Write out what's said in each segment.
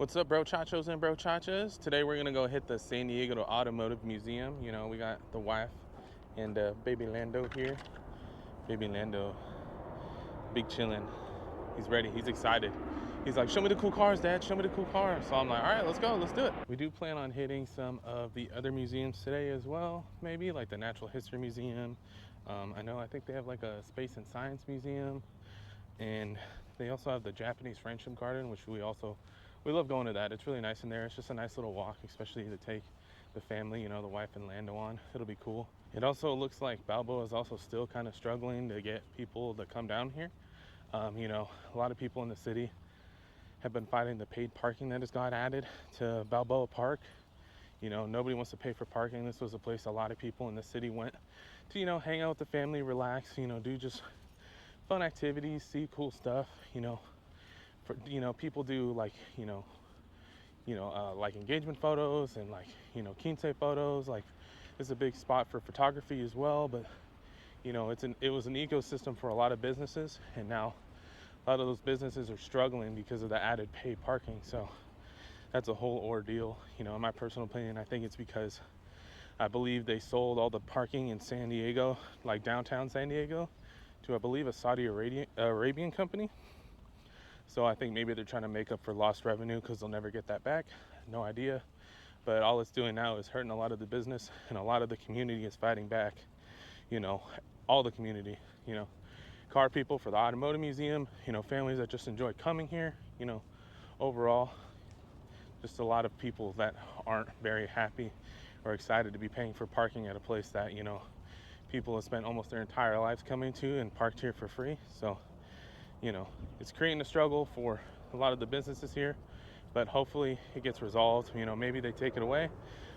What's up, bro chachos and bro chachas? Today we're gonna go hit the San Diego Automotive Museum. You know, we got the wife and baby Lando here. Baby Lando, big chillin'. He's ready, he's excited. He's like, show me the cool cars, Dad, show me the cool cars. So I'm like, all right, let's go, let's do it. We do plan on hitting some of the other museums today as well, maybe like the Natural History Museum. I think they have like a Space and Science Museum. And they also have the Japanese Friendship Garden, which we love going to that. It's really nice in there. It's just a nice little walk, especially to take the family, the wife and Lando on. It'll be cool. It also looks like Balboa is also still kind of struggling to get people to come down here. A lot of people in the city have been fighting the paid parking that has got added to Balboa Park. Nobody wants to pay for parking. This was a place a lot of people in the city went to, hang out with the family, relax, do just fun activities, see cool stuff. People do like engagement photos and quince photos. Like, it's a big spot for photography as well. But it was an ecosystem for a lot of businesses, and now a lot of those businesses are struggling because of the added paid parking. So that's a whole ordeal. In my personal opinion, I think it's because I believe they sold all the parking in San Diego, like downtown San Diego, to I believe a Saudi Arabian company. So I think maybe they're trying to make up for lost revenue because they'll never get that back. No idea. But all it's doing now is hurting a lot of the business, and a lot of the community is fighting back. All the community, car people for the automotive museum, families that just enjoy coming here, overall, just a lot of people that aren't very happy or excited to be paying for parking at a place that, people have spent almost their entire lives coming to and parked here for free. So it's creating a struggle for a lot of the businesses here, but hopefully it gets resolved. Maybe they take it away,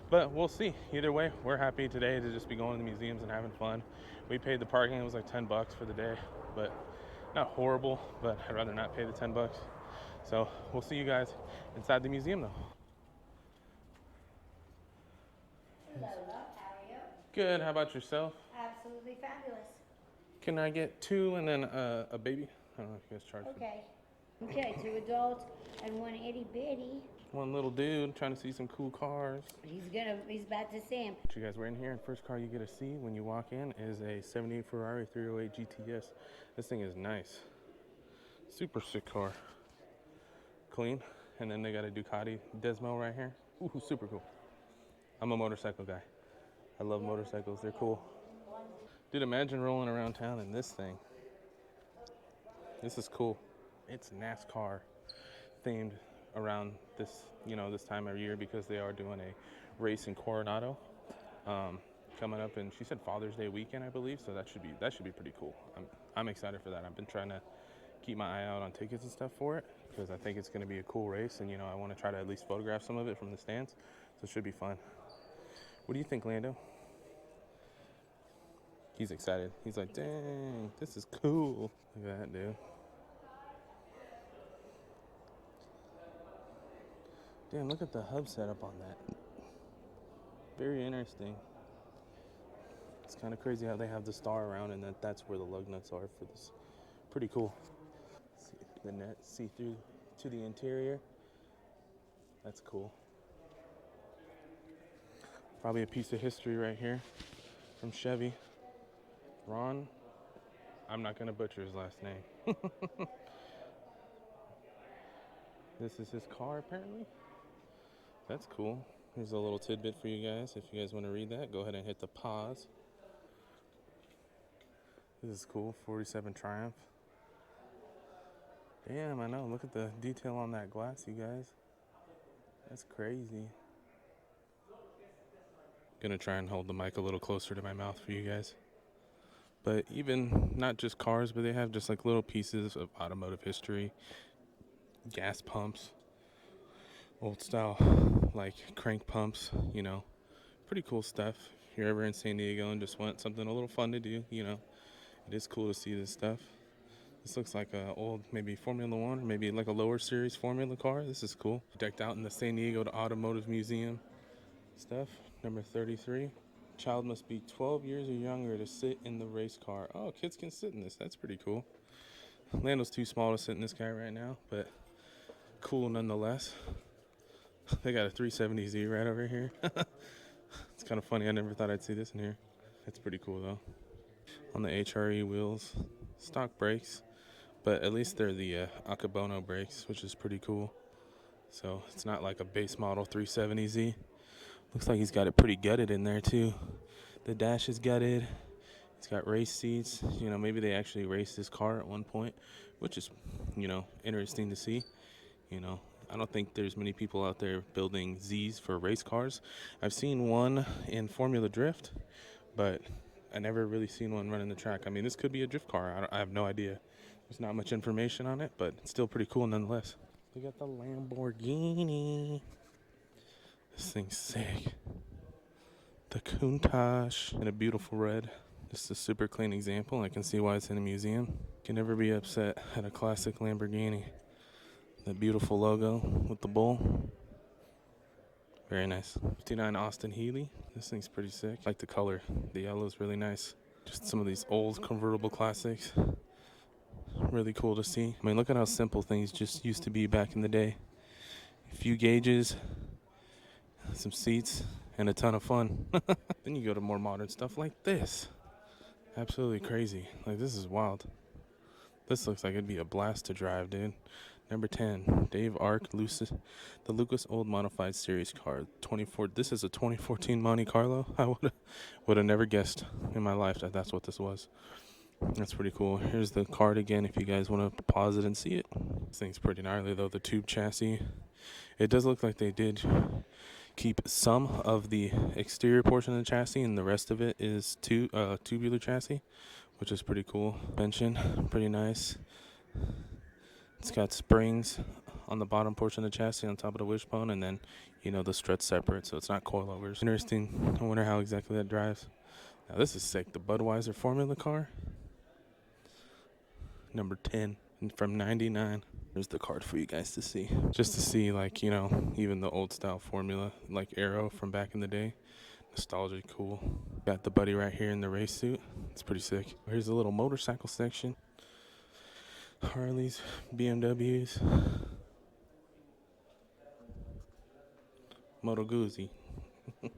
but we'll see. Either way, we're happy today to just be going to the museums and having fun. We paid the parking. It was like $10 for the day, but not horrible, but I'd rather not pay the $10. So we'll see you guys inside the museum though. Hello, love. How are you? Good. How about yourself? Absolutely fabulous. Can I get two and then a baby? I don't know if you guys charge for Okay. Okay, 2 adults and one itty bitty. one little dude trying to see some cool cars. He's about to see him. What you guys were in here, and first car you get to see when you walk in is a 78 Ferrari 308 GTS. This thing is nice. Super sick car. Clean. And then they got a Ducati Desmo right here. Ooh, super cool. I'm a motorcycle guy. I love motorcycles. They're cool. Dude, imagine rolling around town in this thing. This is cool. It's NASCAR themed around this time of year because they are doing a race in Coronado coming up, and she said Father's Day weekend, I believe. So that should be pretty cool. I'm excited for that. I've been trying to keep my eye out on tickets and stuff for it because I think it's going to be a cool race, and I want to try to at least photograph some of it from the stands. So it should be fun. What do you think, Lando? He's excited. He's like, dang, this is cool. Look at that, dude. Damn, look at the hub setup on that. Very interesting. It's kind of crazy how they have the star around and that's where the lug nuts are for this. Pretty cool. See the net, see through to the interior. That's cool. Probably a piece of history right here from Chevy. Ron, I'm not going to butcher his last name. This is his car, apparently. That's cool. Here's a little tidbit for you guys. If you guys want to read that, go ahead and hit the pause. This is cool. 47 Triumph. Damn, I know. Look at the detail on that glass, you guys. That's crazy. Gonna try and hold the mic a little closer to my mouth for you guys. But even not just cars, but they have just like little pieces of automotive history. Gas pumps. Old style, like crank pumps, pretty cool stuff. If you're ever in San Diego and just want something a little fun to do, it is cool to see this stuff. This looks like an old, maybe Formula One, or maybe like a lower series Formula car. This is cool. Decked out in the San Diego Automotive Museum stuff. Number 33. Child must be 12 years or younger to sit in the race car. Oh, kids can sit in this. That's pretty cool. Lando's too small to sit in this guy right now, but cool nonetheless. They got a 370Z right over here. It's kind of funny. I never thought I'd see this in here. It's pretty cool though. On the HRE wheels, stock brakes, but at least they're the Akabono brakes, which is pretty cool. So it's not like a base model 370Z. Looks like he's got it pretty gutted in there too. The dash is gutted. It's got race seats. You know, maybe they actually raced this car at one point, which is, you know, interesting to see. You know, I don't think there's many people out there building Z's for race cars. I've seen one in Formula Drift, but I never really seen one running the track. I mean, this could be a drift car. I have no idea. There's not much information on it, but it's still pretty cool nonetheless. We got the Lamborghini. This thing's sick. The Countach in a beautiful red. Just a super clean example. I can see why it's in a museum. Can never be upset at a classic Lamborghini. The beautiful logo with the bull. Very nice. 59 Austin Healey. This thing's pretty sick. I like the color. The yellow is really nice. Just some of these old convertible classics. Really cool to see. I mean, look at how simple things just used to be back in the day. A few gauges, some seats, and a ton of fun. Then you go to more modern stuff like this. Absolutely crazy. Like, this is wild. This looks like it'd be a blast to drive, dude. Number 10, Dave Ark, the Lucas Old Modified Series car. 24. This is a 2014 Monte Carlo. I would have never guessed in my life that that's what this was. That's pretty cool. Here's the card again if you guys want to pause it and see it. This thing's pretty gnarly though, the tube chassis. It does look like they did keep some of the exterior portion of the chassis and the rest of it is tubular chassis, which is pretty cool. Suspension, pretty nice. It's got springs on the bottom portion of the chassis on top of the wishbone, and then, you know, the struts separate, so it's not coilovers. Interesting. I wonder how exactly that drives. Now this is sick. The Budweiser Formula car. Number 10 from 99. There's the card for you guys to see. Just to see, like, you know, even the old style Formula, like Aero from back in the day. Nostalgic, cool. Got the buddy right here in the race suit. It's pretty sick. Here's a little motorcycle section. Harleys, BMWs, Moto Guzzi. We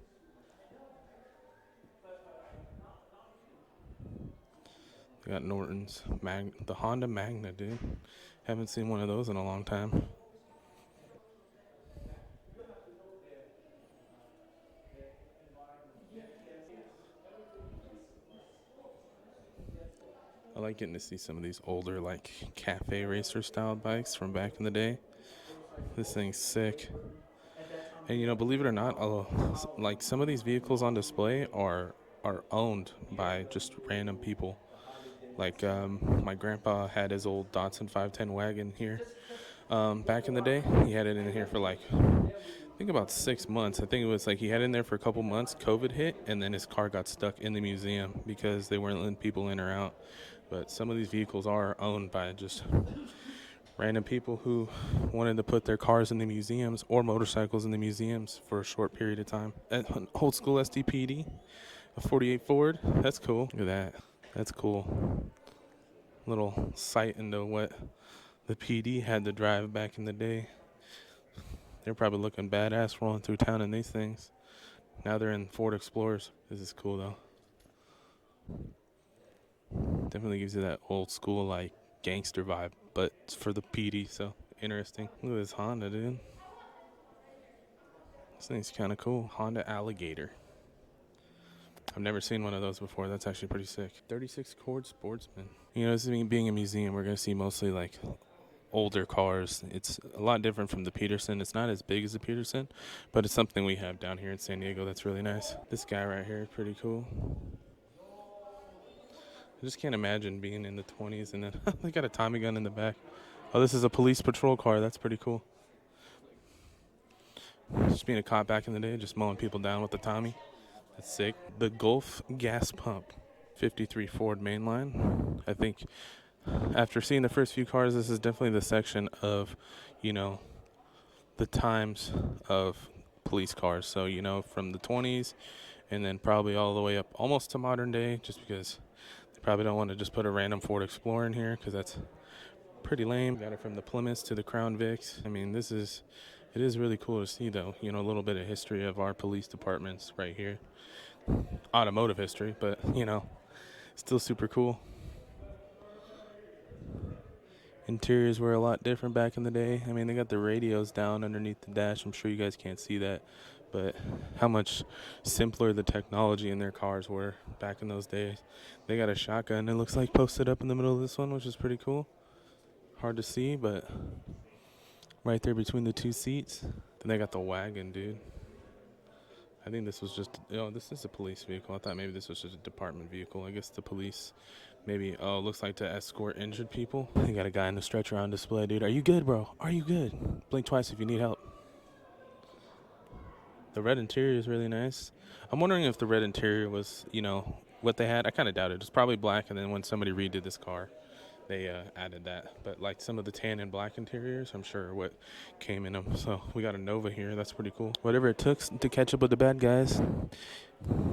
got Norton's, the Honda Magna, dude. Haven't seen one of those in a long time. I like getting to see some of these older, like, cafe racer style bikes from back in the day. This thing's sick. And, you know, believe it or not, like, some of these vehicles on display are owned by just random people. Like, my grandpa had his old Datsun 510 wagon here. Back in the day, he had it in here for, like, I think about 6 months. I think it was like he had it in there for a couple months. COVID hit, and then his car got stuck in the museum because they weren't letting people in or out. But some of these vehicles are owned by just random people who wanted to put their cars in the museums or motorcycles in the museums for a short period of time. An old school STPD, a 48 Ford. That's cool. Look at that. That's cool. Little sight into what the PD had to drive back in the day. They're probably looking badass rolling through town in these things. Now they're in Ford Explorers. This is cool though. Definitely gives you that old school, like, gangster vibe, but it's for the PD, so interesting. Look at this Honda, dude. This thing's kind of cool. Honda Alligator. I've never seen one of those before. That's actually pretty sick. 36 Cord Sportsman. You know, this is being a museum. We're going to see mostly, like, older cars. It's a lot different from the Peterson. It's not as big as the Peterson, but it's something we have down here in San Diego that's really nice. This guy right here is pretty cool. I just can't imagine being in the 20s and then they got a Tommy gun in the back. Oh, this is a police patrol car. That's pretty cool. Just being a cop back in the day, just mowing people down with the Tommy. That's sick. The Gulf gas pump, 53 Ford mainline. I think after seeing the first few cars, this is definitely the section of, you know, the times of police cars. So, you know, from the 20s and then probably all the way up almost to modern day, just because probably don't want to just put a random Ford Explorer in here because that's pretty lame. Got it from the Plymouth to the Crown Vics. I mean, this is It is really cool to see, though, you know, a little bit of history of our police departments right here. Automotive history, but, you know, still super cool. Interiors were a lot different back in the day. I mean, they got the radios down underneath the dash. I'm sure you guys can't see that, but how much simpler the technology in their cars were back in those days. They got a shotgun, it looks like, posted up in the middle of this one, which is pretty cool. Hard to see, but right there between the two seats. Then they got the wagon, dude. I think this was just, this is a police vehicle. I thought maybe this was just a department vehicle. I guess the police maybe, looks like to escort injured people. They got a guy in the stretcher on display, dude. Are you good, bro? Are you good? Blink twice if you need help. The red interior is really nice. I'm wondering if the red interior was, you know, what they had. I kind of doubt it. It's probably black, and then when somebody redid this car, they added that. But like some of the tan and black interiors, I'm sure what came in them. So we got a Nova here. That's pretty cool. Whatever it took to catch up with the bad guys.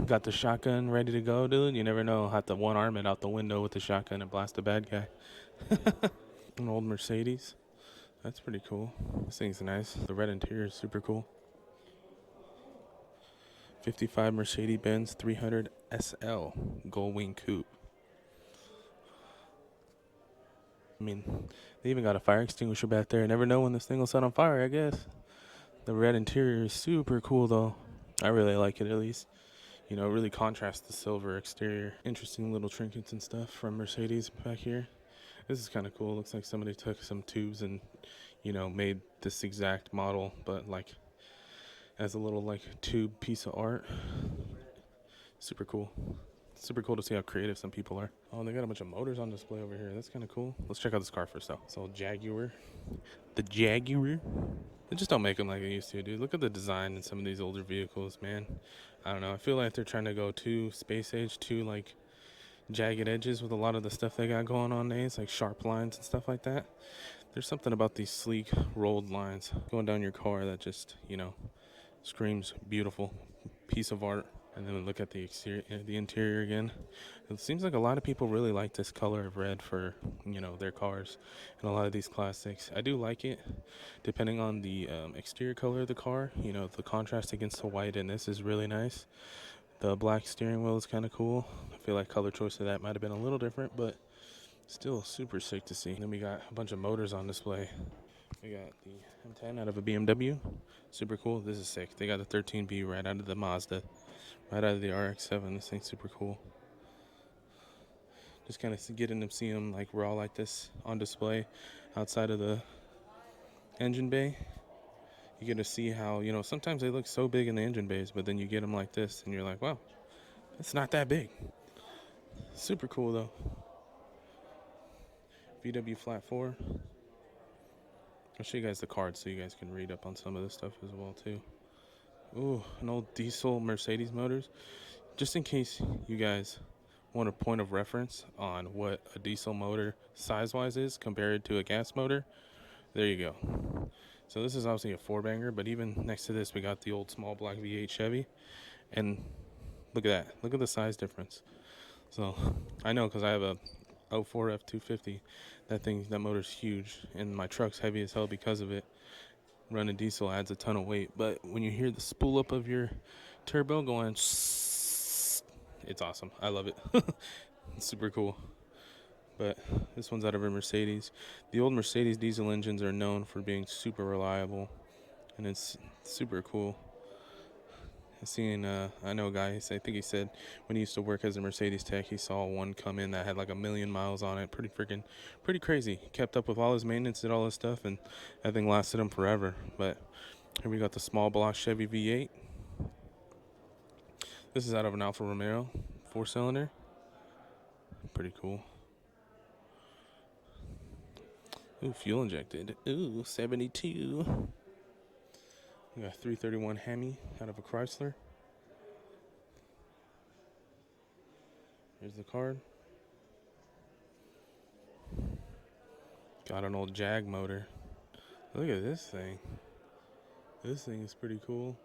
Got the shotgun ready to go, dude. You never know. Have to one arm it out the window with the shotgun and blast the bad guy. An old Mercedes. That's pretty cool. This thing's nice. The red interior is super cool. 55 Mercedes-Benz 300 SL Gullwing Coupe. I mean, they even got a fire extinguisher back there. Never know when this thing will set on fire, I guess. The red interior is super cool, though. I really like it, at least. You know, it really contrasts the silver exterior. Interesting little trinkets and stuff from Mercedes back here. This is kind of cool. Looks like somebody took some tubes and, you know, made this exact model, but like as a little like tube piece of art. Super cool. Super cool to see how creative some people are. Oh, they got a bunch of motors on display over here. That's kind of cool. Let's check out this car first, though. It's all Jaguar. The Jaguar. They just don't make them like they used to, dude. Look at the design in some of these older vehicles, man. I don't know. I feel like they're trying to go too space age, too like jagged edges with a lot of the stuff they got going on nowadays, like sharp lines and stuff like that. There's something about these sleek, rolled lines going down your car that just, you know, screams beautiful piece of art. And then we look at the exterior, the interior again. It seems like a lot of people really like this color of red for, you know, their cars and a lot of these classics. I do like it, depending on the exterior color of the car. You know, the contrast against the white in this is really nice. The black steering wheel is kind of cool. I feel like color choice of that might have been a little different, but still super sick to see. And then we got a bunch of motors on display. We got the M10 out of a BMW. Super cool. This is sick. They got the 13B right out of the Mazda. Right out of the RX-7. This thing's super cool. Just kind of getting to see them like raw like this on display outside of the engine bay. You get to see how, you know, sometimes they look so big in the engine bays, but then you get them like this and you're like, wow, it's not that big. Super cool though. VW Flat 4. I'll show you guys the card so you guys can read up on some of this stuff as well too. Ooh, an old diesel Mercedes motors. Just in case you guys want a point of reference on what a diesel motor size-wise is compared to a gas motor, there you go. So this is obviously a four-banger, but even next to this, we got the old small block V8 Chevy. And look at that. Look at the size difference. So I know because I have a 04 F250. That motor's huge, and my truck's heavy as hell because of it. Running diesel adds a ton of weight, but when you hear the spool up of your turbo going, it's awesome. I love it. It's super cool. But this one's out of a Mercedes. The old Mercedes diesel engines are known for being super reliable, and it's super cool. I know a guy, I think he said when he used to work as a Mercedes tech, he saw one come in that had like 1 million miles on it. Pretty crazy. He kept up with all his maintenance, did all his stuff, and that thing lasted him forever. But here we got the small block Chevy V8. This is out of an Alfa Romeo 4-cylinder. Pretty cool. Ooh, fuel injected. Ooh, 72. We got a 331 Hemi out of a Chrysler. Here's the card. Got an old Jag motor. Look at this thing. This thing is pretty cool.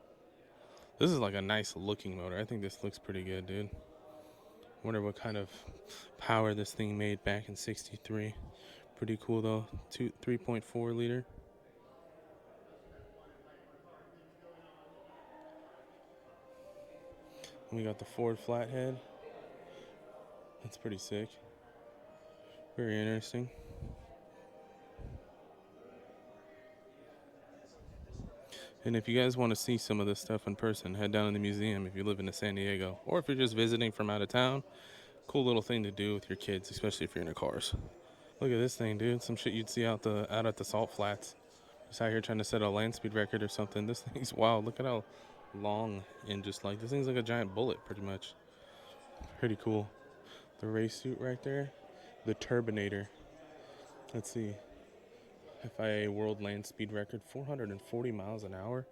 This is like a nice looking motor. I think this looks pretty good, dude. Wonder what kind of power this thing made back in '63. Pretty cool though. 3.4 liter. We got the Ford Flathead. That's pretty sick. Very interesting. And if you guys want to see some of this stuff in person, head down to the museum if you live in San Diego. Or if you're just visiting from out of town, cool little thing to do with your kids, especially if you're in your cars. Look at this thing, dude. Some shit you'd see out at the salt flats. Just out here trying to set a land speed record or something. This thing's wild. Look at how long and just like, this thing's like a giant bullet pretty much. Pretty cool. The race suit right there. The Turbinator. Let's see. FIA World Land Speed Record, 440 miles an hour.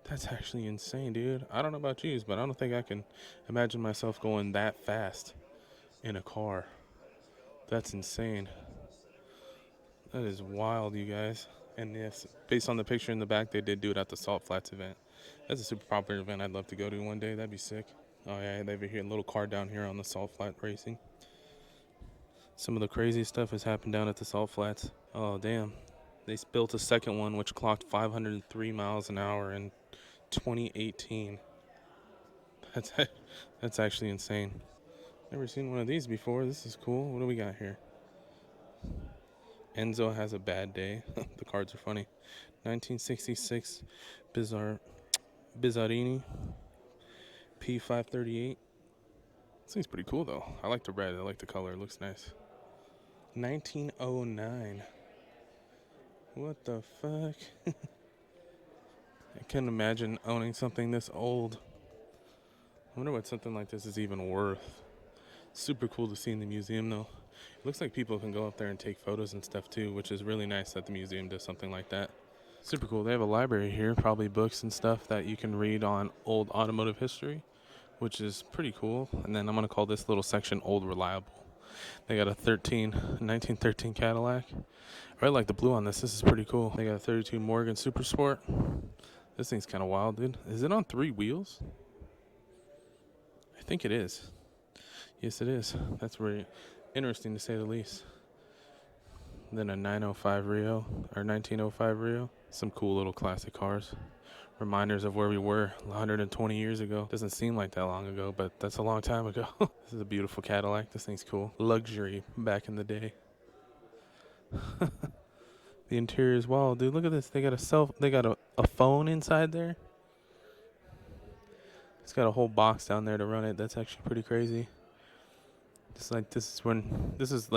That's actually insane, dude. I don't know about you, but I don't think I can imagine myself going that fast in a car. That's insane. That is wild, you guys. And yes, based on the picture in the back, they did do it at the Salt Flats event. That's a super popular event I'd love to go to one day. That'd be sick. Oh yeah, they have a little car down here on the Salt Flat racing. Some of the crazy stuff has happened down at the Salt Flats. Oh damn. They built a second one which clocked 503 miles an hour in 2018. That's actually insane. Never seen one of these before. This is cool. What do we got here? Enzo has a bad day. The cards are funny. 1966 Bizarrini P538. This thing's pretty cool though. I like the red. I like the color. It looks nice. 1909. What the fuck? I can't imagine owning something this old. I wonder what something like this is even worth. Super cool to see in the museum though. It looks like people can go up there and take photos and stuff too, which is really nice that the museum does something like that. Super cool. They have a library here, probably books and stuff that you can read on old automotive history, which is pretty cool. And then I'm going to call this little section Old Reliable. They got a 1913 Cadillac. I really like the blue on this. This is pretty cool. They got a 32 Morgan Super Sport. This thing's kind of wild, dude. Is it on 3 wheels? I think it is. Yes, it is. That's very interesting to say the least. Then a 905 Rio, or 1905 Rio. Some cool little classic cars. Reminders of where we were 120 years ago. Doesn't seem like that long ago, but that's a long time ago. This is a beautiful Cadillac. This thing's cool. Luxury back in the day. The interior is wild, dude. Look at this. They got a phone inside there. It's got a whole box down there to run it. That's actually pretty crazy. This is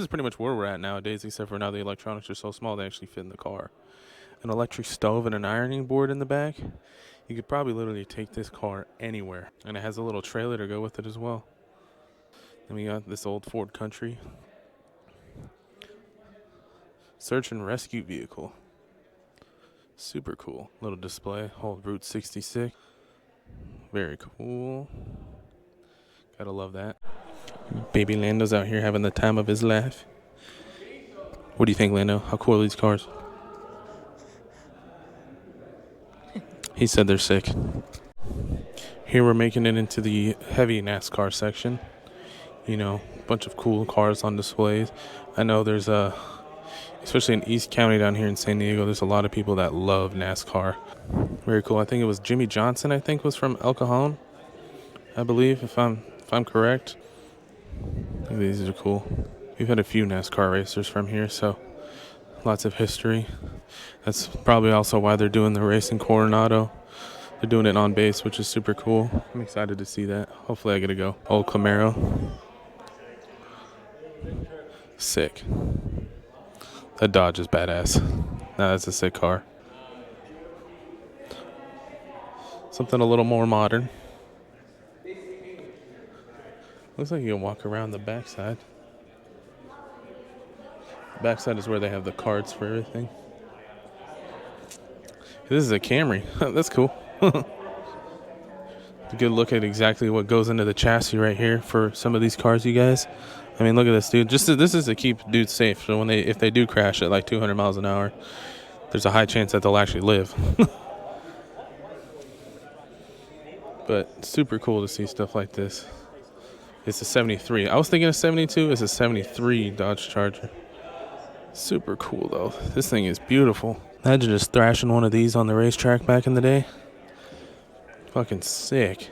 pretty much where we're at nowadays, except for now the electronics are so small they actually fit in the car. An electric stove and an ironing board in the back. You could probably literally take this car anywhere. And it has a little trailer to go with it as well. Then we got this old Ford Country. Search and rescue vehicle. Super cool. Little display. Old Route 66. Very cool. Gotta love that. Baby Lando's out here having the time of his life. What do you think, Lando? How cool are these cars? He said they're sick. Here we're making it into the heavy NASCAR section. You know, a bunch of cool cars on displays. I know there's especially in East County down here in San Diego, there's a lot of people that love NASCAR. Very cool. I think it was Jimmy Johnson, was from El Cajon, I believe, if I'm correct. I think these are cool. We've had a few NASCAR racers from here, so lots of history. That's probably also why they're doing the race in Coronado. They're doing it on base, which is super cool. I'm excited to see that. Hopefully I get to go. Old Camaro. Sick. That Dodge is badass. Nah, that's a sick car. Something a little more modern. Looks like you can walk around the backside. The backside is where they have the cards for everything. This is a Camry. That's cool. A good look at exactly what goes into the chassis right here for some of these cars, you guys. I mean, look at this, dude. This is to keep dudes safe. So if they do crash at like 200 miles an hour, there's a high chance that they'll actually live. But super cool to see stuff like this. It's a 73. I was thinking a 72. It's a 73 Dodge Charger. Super cool, though. This thing is beautiful. Imagine just thrashing one of these on the racetrack back in the day. Fucking sick.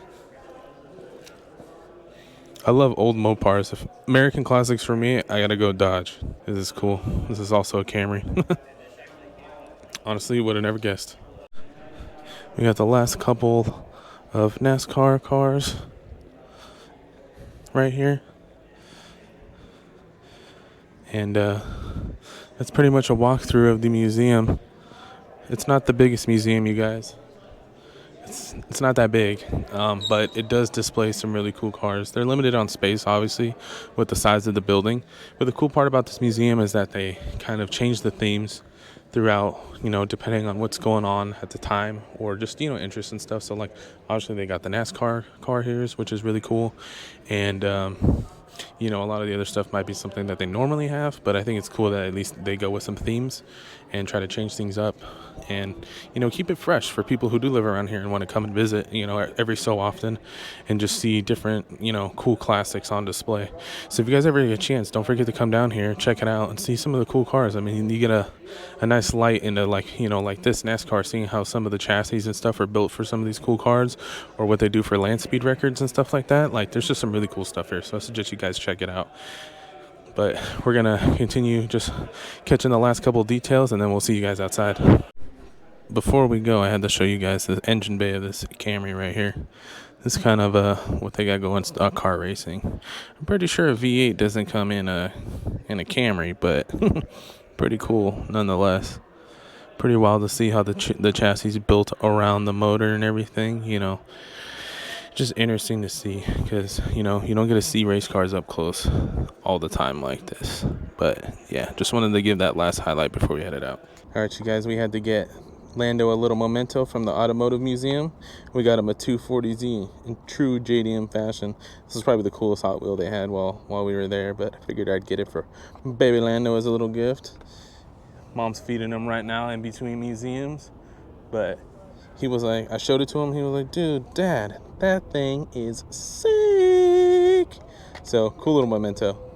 I love old Mopars. If American classics for me, I gotta go Dodge. This is cool. This is also a Camry. Honestly, would have never guessed. We got the last couple of NASCAR cars right here. And that's pretty much a walkthrough of the museum. It's not the biggest museum, you guys. It's not that big, but it does display some really cool cars. They're limited on space, obviously, with the size of the building. But the cool part about this museum is that they kind of change the themes throughout, depending on what's going on at the time or just, interest and stuff. So, like, obviously, they got the NASCAR car here, which is really cool. And, a lot of the other stuff might be something that they normally have, but I think it's cool that at least they go with some themes and try to change things up and, keep it fresh for people who do live around here and want to come and visit, every so often and just see different, cool classics on display. So if you guys ever get a chance, don't forget to come down here, check it out and see some of the cool cars. I mean, you get a nice light into like this NASCAR, seeing how some of the chassis and stuff are built for some of these cool cars or what they do for land speed records and stuff like that. Like there's just some really cool stuff here. So I suggest you guys check it out. But we're going to continue just catching the last couple of details and then we'll see you guys outside. Before we go, I had to show you guys the engine bay of this Camry right here. This is kind of what they got going, stock car racing. I'm pretty sure a V8 doesn't come in a Camry, but pretty cool nonetheless. Pretty wild to see how the chassis is built around the motor and everything. Just interesting to see because you don't get to see race cars up close all the time like this. But yeah, just wanted to give that last highlight before we headed out. All right, you guys, we had to get Lando a little memento from the Automotive Museum. We got him a 240Z in true JDM fashion. This is probably the coolest Hot Wheel they had while we were there, but I figured I'd get it for baby Lando as a little gift. Mom's feeding him right now in between museums, but he was like, I showed it to him. He was like, dude, Dad, that thing is sick. So cool little memento.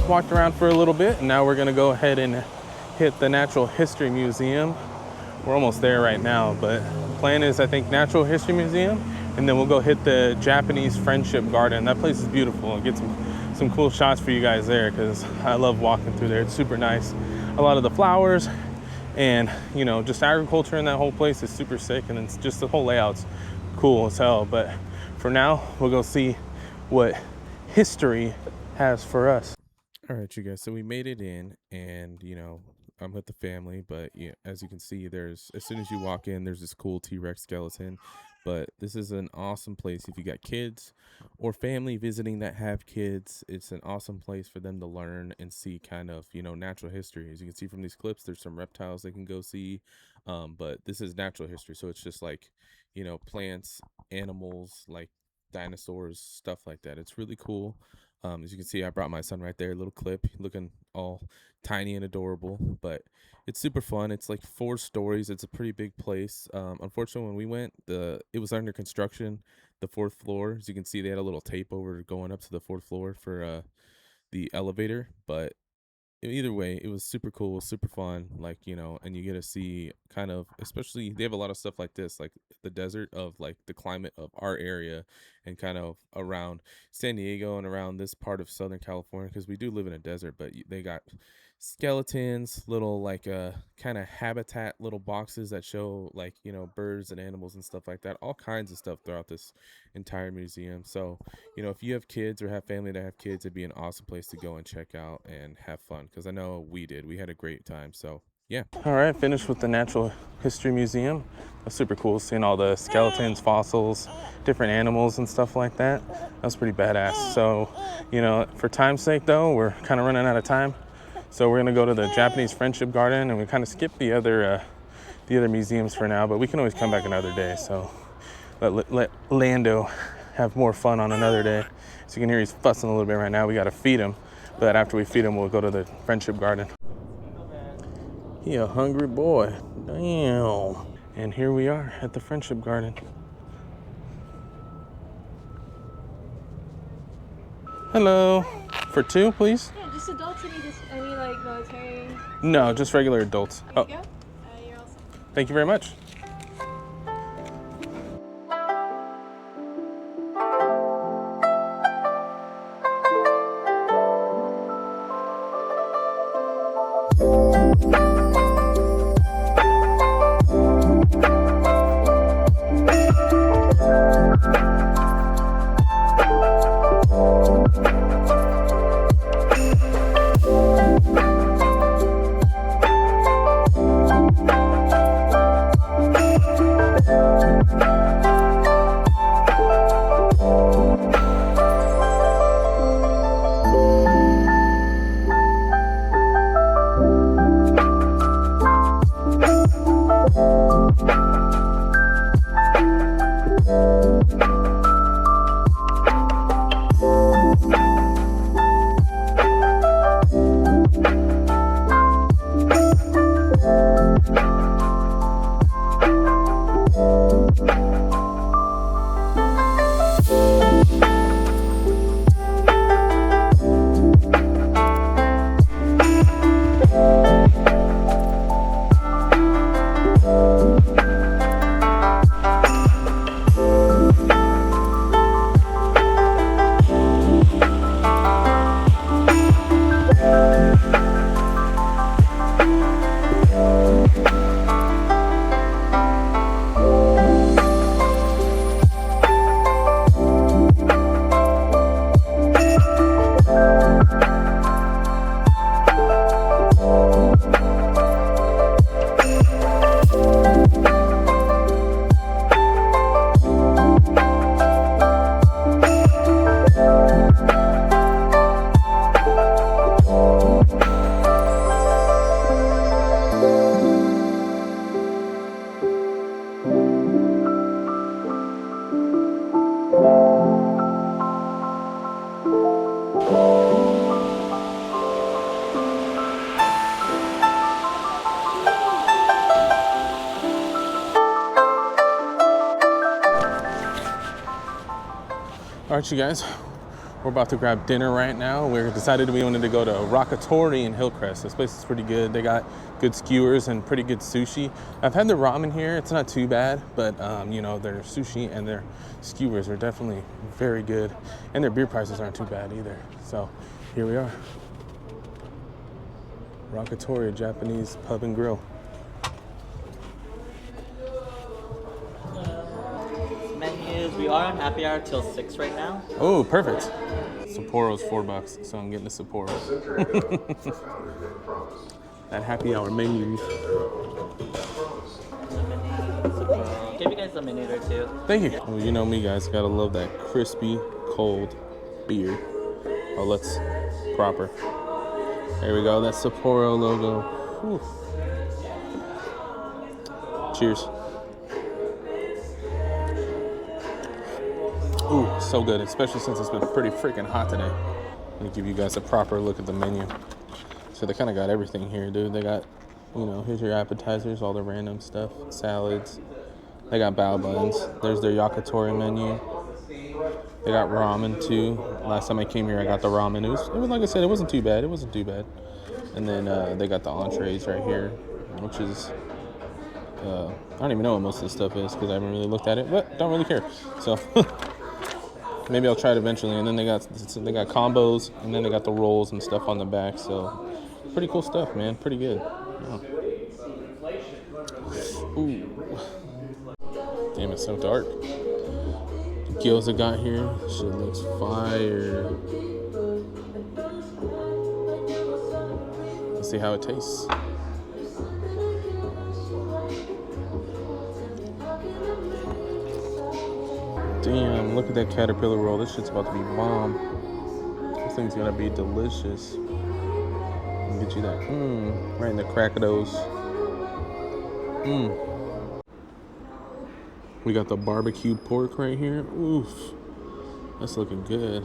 Walked around for a little bit and now we're gonna go ahead and hit the Natural History Museum. We're almost there right now, but the plan is I think Natural History Museum and then we'll go hit the Japanese Friendship Garden. That place is beautiful. I'll get some cool shots for you guys there because I love walking through there. It's super nice. A lot of the flowers and just agriculture in that whole place is super sick, and it's just the whole layout's cool as hell. But for now, we'll go see what history has for us. All right, you guys, so we made it in and I'm with the family, but yeah, as you can see, as soon as you walk in, there's this cool T-Rex skeleton. But this is an awesome place if you got kids or family visiting that have kids. It's an awesome place for them to learn and see kind of natural history. As you can see from these clips, there's some reptiles they can go see, but this is natural history, so it's just like plants, animals, like dinosaurs, stuff like that. It's really cool. As you can see, I brought my son right there, a little clip, looking all tiny and adorable, but it's super fun. It's like 4 stories. It's a pretty big place. Unfortunately, when we went, it was under construction, the 4th floor. As you can see, they had a little tape over going up to the 4th floor for the elevator, but either way, it was super cool, super fun, and you get to see kind of, especially they have a lot of stuff like this, like the desert of like the climate of our area and kind of around San Diego and around this part of Southern California, because we do live in a desert, but they got skeletons, little kind of habitat little boxes that show birds and animals and stuff like that, all kinds of stuff throughout this entire museum. So if you have kids or have family that have kids, it'd be an awesome place to go and check out and have fun, because I know we had a great time. So yeah. All right, finished with the Natural History Museum. That's super cool, seeing all the skeletons, fossils, different animals and stuff like that. That's pretty badass. So for time's sake though, we're kind of running out of time, So we're gonna go to the Japanese Friendship Garden, and we kind of skip the other museums for now, but we can always come back another day. So let Lando have more fun on another day. So you can hear he's fussing a little bit right now. We gotta feed him, but after we feed him, we'll go to the Friendship Garden. He a hungry boy, damn. And here we are at the Friendship Garden. Hello, for two, please? Yeah, just adults. Any like military? No, just regular adults. There Oh, you go. You're all set. thank you very much. All right, you guys, we're about to grab dinner right now. We decided we wanted to go to Rakatori in Hillcrest. This place is pretty good. They got good skewers and pretty good sushi. I've had the ramen here. It's not too bad, but you know, their sushi and their skewers are definitely very good. And their beer prices aren't too bad either. So here we are. Rakatori, a Japanese pub and grill. Menus, we are on happy hour till 6 right now. Oh, perfect. Sapporo's $4, so I'm getting a Sapporo. That happy hour menu. Give you guys a minute or two. Thank you. Well, you know me, guys. Gotta love that crispy, cold beer. Oh, let's proper. There we go. That Sapporo logo. Whew. Cheers. Ooh, so good, especially since it's been pretty freaking hot today. Let me give you guys a proper look at the menu. So they kind of got everything here, dude. They got, you know, here's your appetizers, all the random stuff, salads. They got bao buns. There's their yakitori menu. They got ramen too. Last time I came here, I got the ramen. It was like I said, it wasn't too bad. It wasn't too bad. And then they got the entrees right here, which is, I don't even know what most of this stuff is because I haven't really looked at it, but don't really care. So maybe I'll try it eventually. And then they got combos, and then they got the rolls and stuff on the back. So pretty cool stuff, man. Pretty good. Yeah. Ooh. Damn, it's so dark. The gyoza got here. Shit looks fire. Let's see how it tastes. Damn, look at that caterpillar roll. This shit's about to be bomb. This thing's gonna be delicious. Get you that. Right in the crack of those. We got the barbecued pork right here. Oof. That's looking good.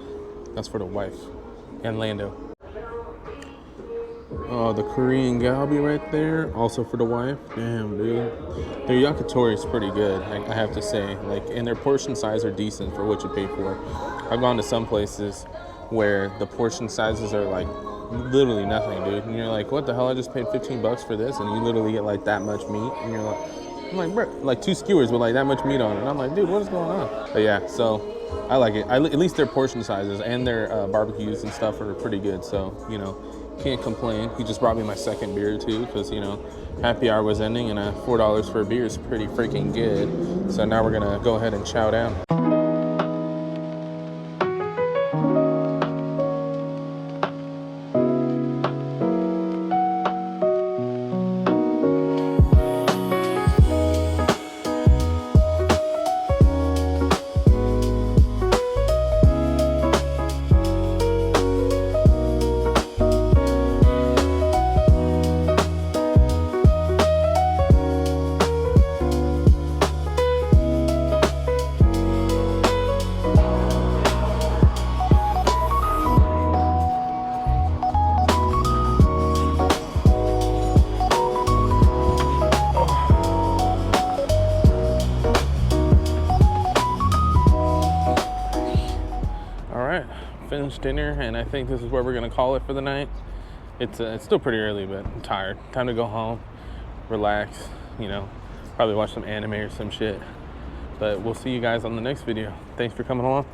That's for the wife and Lando. Oh, the Korean galbi right there, also for the wife. Damn, dude. Their yakitori is pretty good, I have to say. Like, and their portion size are decent for what you pay for. I've gone to some places where the portion sizes are like literally nothing, dude. And you're like, what the hell? I just paid 15 bucks for this, and you literally get like that much meat. And you're like, I'm like, bro, like 2 skewers with like that much meat on it. And I'm like, dude, what is going on? But yeah, so I like it. At least their portion sizes and their barbecues and stuff are pretty good. So, you know, can't complain. He just brought me my second beer too, because, you know, happy hour was ending, and $4 for a beer is pretty freaking good. So now we're gonna go ahead and chow down. Finished dinner, and I think this is where we're gonna call it for the night. It's still pretty early, but I'm tired. Time to go home, relax, you know, probably watch some anime or some shit. But we'll see you guys on the next video. Thanks for coming along.